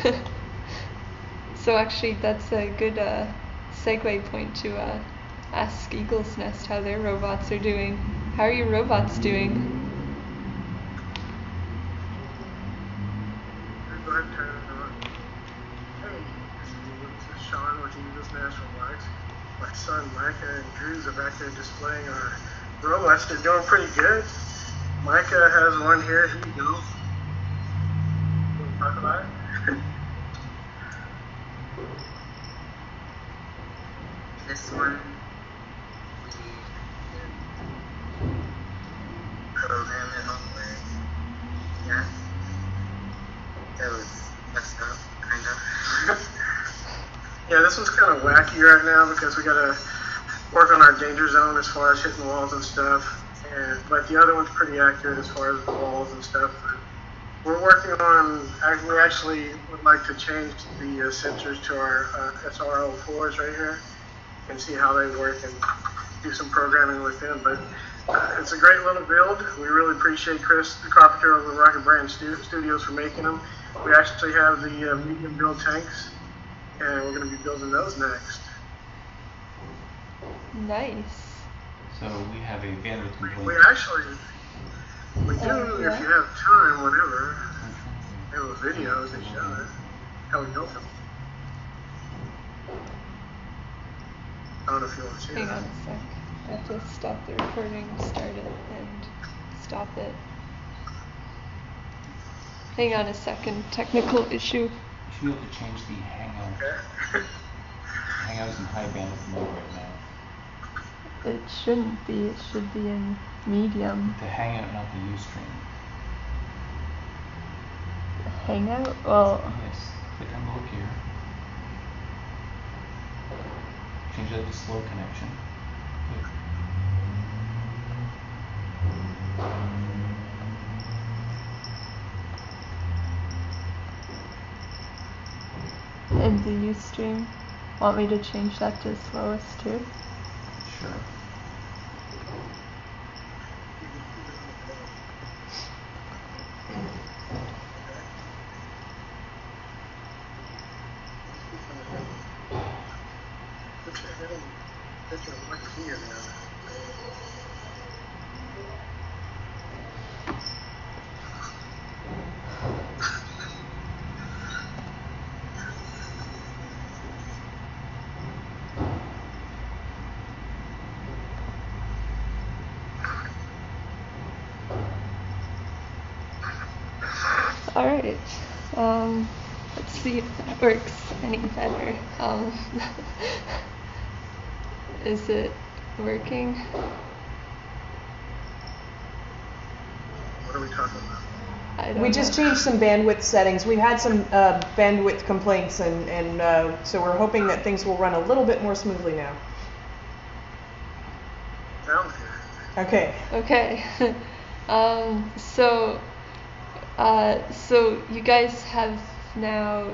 So actually, that's a good segue point to ask Eagle's Nest how their robots are doing. How are your robots doing? Go ahead and turn it on. Hey, this is Sean with Eagles Nest Robotics. My son Micah and Drews are back there displaying our robots. They're doing pretty good. Micah has one here. Here you go. Want to talk about it? This one, we program it all the way. Yeah. It was messed up, kind of. Yeah, this one's kind of wacky right now because we gotta work on our danger zone as far as hitting walls and stuff. But the other one's pretty accurate as far as the walls and stuff. But we're working on. We actually would like to change the sensors to our SRO4s right here and see how they work and do some programming with them. But it's a great little build. We really appreciate Chris, the carpenter over at Rocket Brand Studios, for making them. We actually have the medium build tanks, and we're going to be building those next. Nice. So we have a bandwidth complaint. We do, if you have time, whenever. We have videos that show it, how we built them. I don't know if you want to see Hang that. on a sec. I have to stop the recording, start it, and stop it. Hang on a second. Technical issue. You should be able to change the Hangout. Okay. Hangout's in high bandwidth mode right now. It shouldn't be. It should be in medium. The Hangout, not the Ustream. Hangout? Well, Yes. Click on look here. Change that to slow connection. Click. and the Ustream. Want me to change that to slowest too? Sure. Alright. Let's see if that works any better. Is it working? What are we talking about? I don't We know. just changed some bandwidth settings. We've had some bandwidth complaints, and so we're hoping that things will run a little bit more smoothly now. Sounds good. Okay. Okay. So you guys have now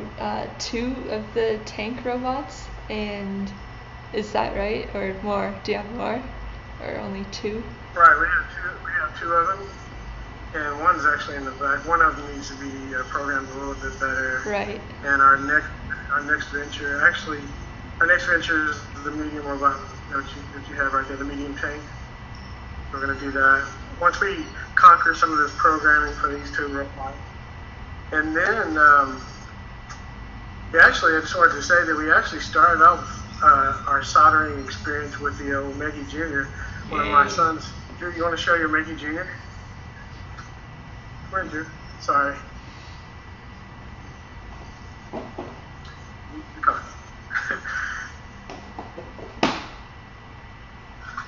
2 of the tank robots, and is that right, or more? Do you have more, or only 2? Right, we have two of them, and one's actually in the back. One of them needs to be programmed a little bit better. Right. And our next venture, is the medium robot that you have right there, the medium tank. We're going to do that once we conquer some of this programming for these 2 robots. And then, I just wanted to say that we actually started out our soldering experience with the Omega Junior, one of my sons. Drew, you want to show your Omega Junior? Where, Drew? Sorry. Come on.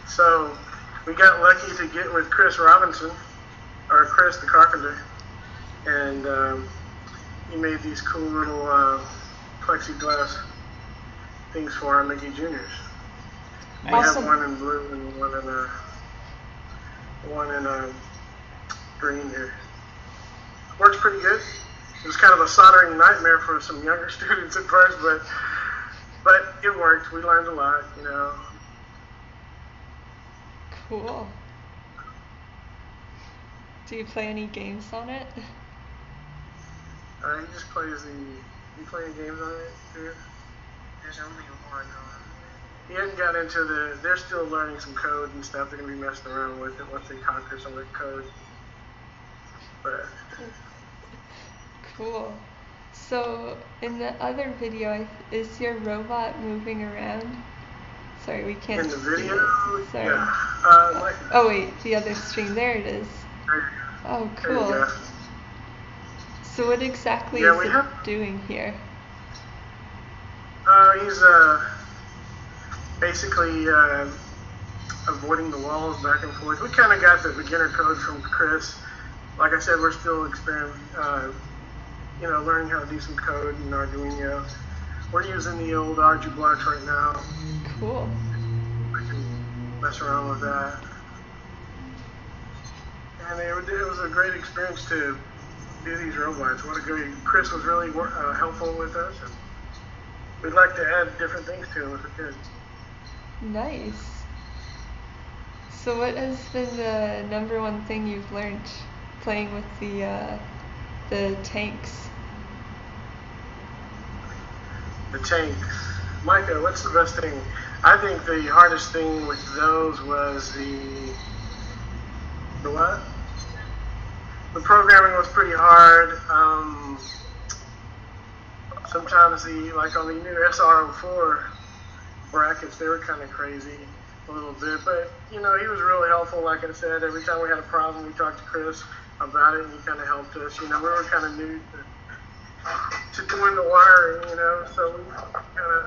So, we got lucky to get with Chris Robinson, or Chris the carpenter, and he made these cool little plexiglass things for our Mickey Juniors. We Awesome. have one in blue and one in green here. Works pretty good. It was kind of a soldering nightmare for some younger students at first, but it worked. We learned a lot, you know. Cool. Do you play any games on it? He just plays You playing games on it, dude? There's only one He hasn't got into they're still learning some code and stuff. They're going to be messing around with it once they conquer some of the code. But Cool. So in the other video, is your robot moving around? Sorry, we can't in the see video, it. Sorry. yeah. Like, Oh wait, the other screen. There it is. Oh, there you cool. go. So what exactly Yeah, is we it have- doing here? He's basically avoiding the walls back and forth. We kind of got the beginner code from Chris. Like I said, we're still learning how to do some code in Arduino. We're using the old ArduBlocks right now. Cool. We can mess around with that. And it was a great experience to do these robots. Chris was really helpful with us, and we'd like to add different things to them if we could. Nice. So what has been the number one thing you've learned playing with the tanks? The tank. Micah, what's the best thing? I think the hardest thing with those was the what? The programming was pretty hard. Sometimes like on the new SR04 brackets, they were kind of crazy a little bit, but he was really helpful. Like I said, every time we had a problem, we talked to Chris about it, and he kind of helped us. We were kind of new to doing the wiring, so we kind of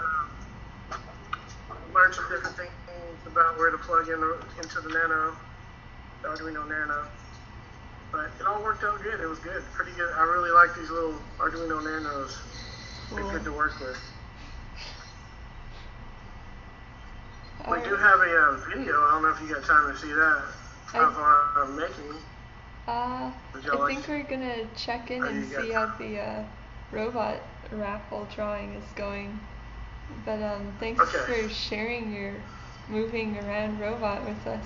learned some different things about where to plug into the Arduino Nano. But it all worked out good. It was good, pretty good. I really like these little Arduino Nanos. They're Cool. good to work with. We Alright. do have a video. I don't know if you got time to see that of our making. I Would y'all like- think we're gonna check in Oh, and you got see how the robot raffle drawing is going. But thanks Okay. for sharing your moving around robot with us.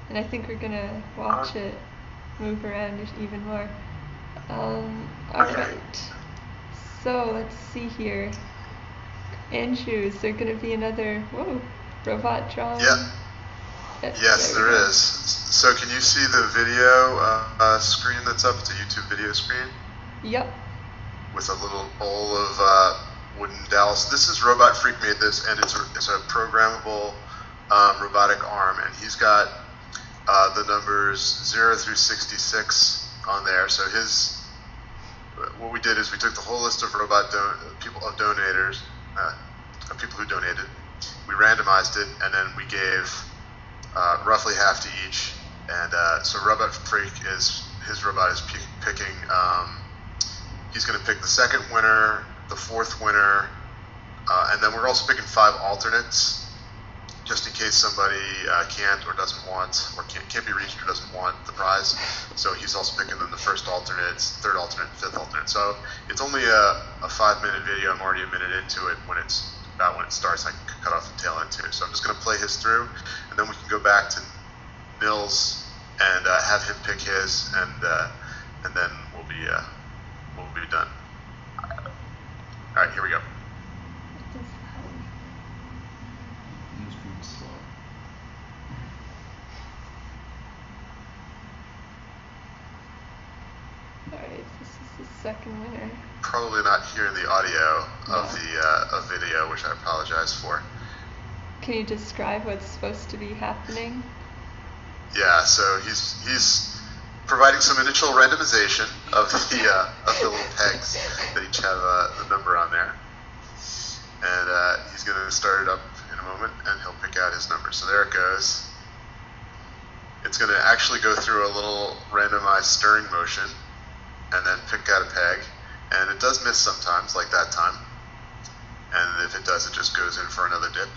And I think we're gonna watch it move around even more. Alright. So let's see here. Andrew, is there gonna be another robot drawing? Yeah. Yes, there is. So can you see the video screen that's up? It's a YouTube video screen Yep. with a little bowl of wooden dowels. This is Robot Freak made this, and it's a programmable robotic arm, and he's got the numbers 0 through 66 on there. So what we did is we took the whole list of people who donated. We randomized it, and then we gave roughly half to each. And so Robot Freak his robot is picking. He's going to pick the second winner, the fourth winner, and then we're also picking 5 alternates, just in case somebody can't or doesn't want, or can't be reached or doesn't want the prize. So he's also picking then the first alternate, third alternate, fifth alternate. So it's only a 5-minute video. I'm already a minute into it. When it starts, I can cut off the tail end too. So I'm just going to play his through, and then we can go back to Nils and have him pick his, and then we'll be done. All right, here we go. News feed slow. Alright, this is the second winner. Probably not hearing the audio of the of video, which I apologize for. Can you describe what's supposed to be happening? Yeah, so he's providing some initial randomization of the little pegs that each have the number on there, and he's going to start it up in a moment, and he'll pick out his number. So there it goes. It's going to actually go through a little randomized stirring motion, and then pick out a peg, and it does miss sometimes, like that time. And if it does, it just goes in for another dip.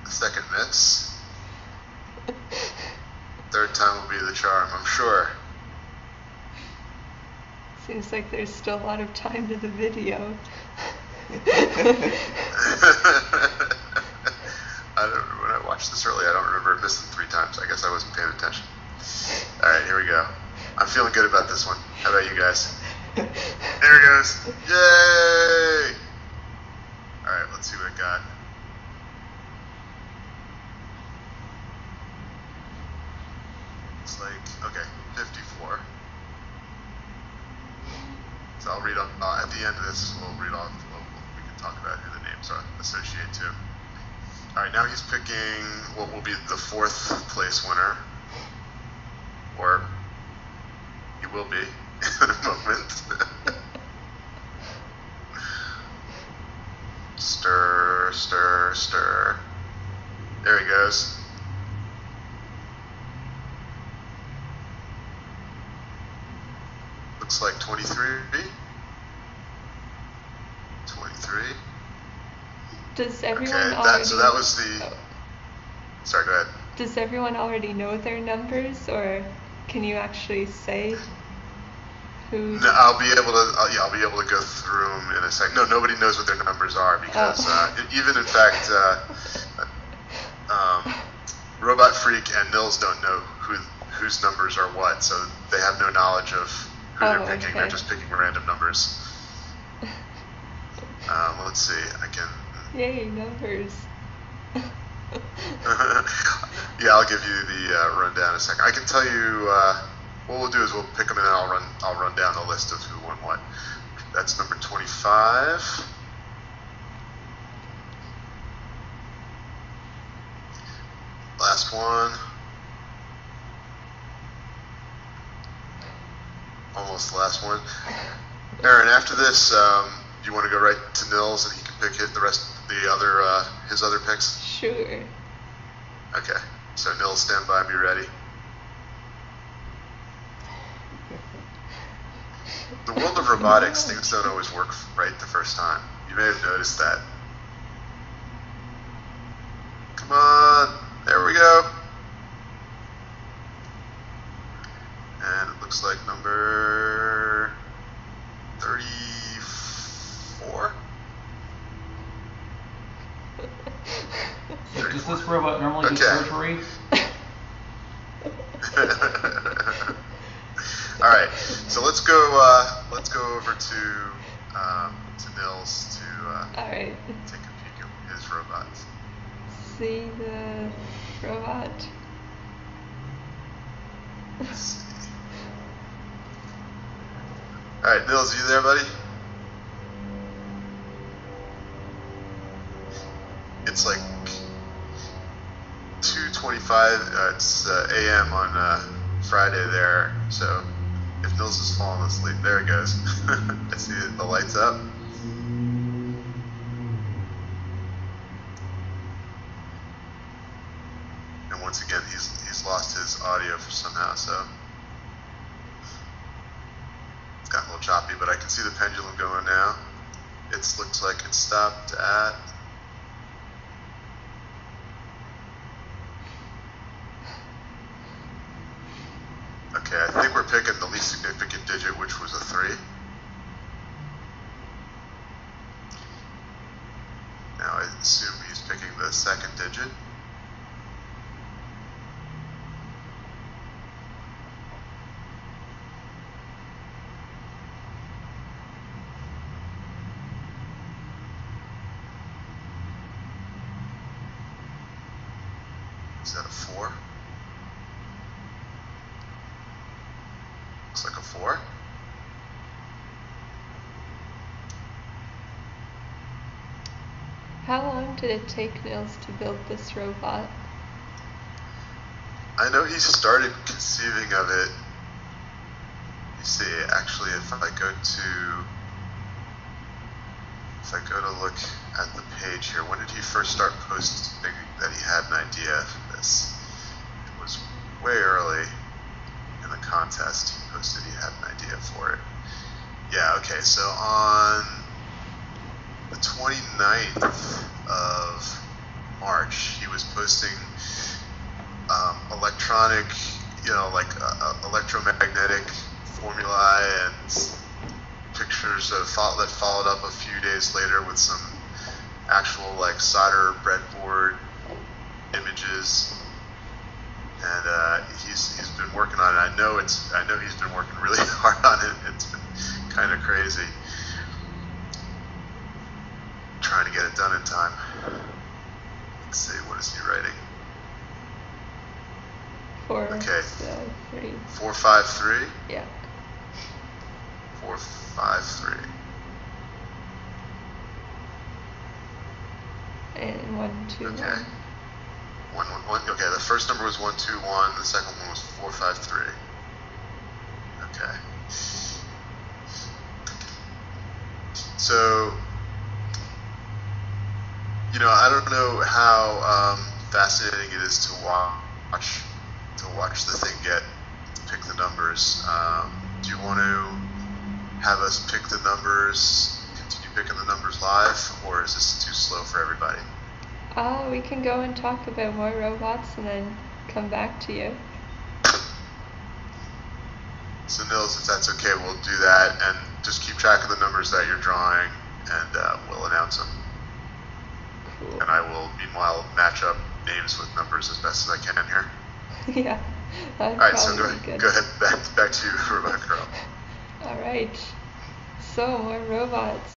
Second miss. Third time will be the charm, I'm sure. Seems like there's still a lot of time to the video. When I watched this earlier, I don't remember it missing 3 times. I guess I wasn't paying attention. here we go. I'm feeling good about this one. How about you guys? There it goes. Yay! All right, let's see what it got. It's like, okay, 54. So I'll read on, at the end of this, we'll read off, we can talk about who the names are associated to. All right, now he's picking what will be the 4th place winner, or he will be in a moment. Stir, stir, stir. There he goes. Looks like 23. 23. Does everyone Okay, already? so that was the. Oh. Sorry, go ahead. Does everyone already know their numbers, or can you actually say who? No, I'll be able to. I'll be able to go through them in a second. No, nobody knows what their numbers are because even in fact, Robot Freak and Nils don't know whose numbers are what, so they have no knowledge of who they're picking. Okay. They're just picking random numbers. Let's see. I can. Yay, numbers. Yeah, I'll give you the rundown in a second. I can tell you what we'll do is we'll pick them and then I'll run down the list of who won what. That's number 25. Last one. Almost the last one. Aaron, after this, do you want to go right to Nils and he can pick his other picks? Sure. Okay. So Nils, stand by and be ready. The world of robotics, things don't always work right the first time. You may have noticed that. Come on. There we go. And it looks like number 34. Does this robot normally do Okay. surgery? All right, so let's go over to Nils to All right. take a peek at his robots. See the robot. Let's see. All right, Nils, you there, buddy? It's like 2:25. It's a.m. on Friday there. So if Nils is falling asleep, there it goes. I see the lights up. And once again, he's lost his audio for somehow. So it's got a little choppy, but I can see the pendulum going now. It looks like it stopped at. Okay, I think we're picking the least significant digit, which was a 3. Now I assume he's picking the second digit. Is that a 4? Looks like a 4. How long did it take Nils to build this robot? I know he started conceiving of it. You see, actually, if I go to look at the page here, when did he first start posting that he had an idea for this? It was way early in the contest. He posted he had an idea for it. Yeah, okay, so on the 29th of March, he was posting electronic, electromagnetic formulae and pictures that followed up a few days later with some actual solder breadboard images. And he's been working on it. I know it know he's been working really hard on it. It's been kind of crazy trying to get it done in time. Let's see, what is he writing? 3. 453. Yeah. 453. And 121. Okay. 111. Okay, the first number was 121. The second one was 453. Okay. So, I don't know how fascinating it is to watch the thing pick the numbers. Do you want to have us pick the numbers, continue picking the numbers live, or is this too slow for everybody? We can go and talk about more robots and then come back to you. So Nils, if that's okay, we'll do that, and just keep track of the numbers that you're drawing, and we'll announce them. Cool. And I will, meanwhile, match up names with numbers as best as I can here. Yeah. All right, so go good. ahead, back to you, Robot Girl. All right. So more robots.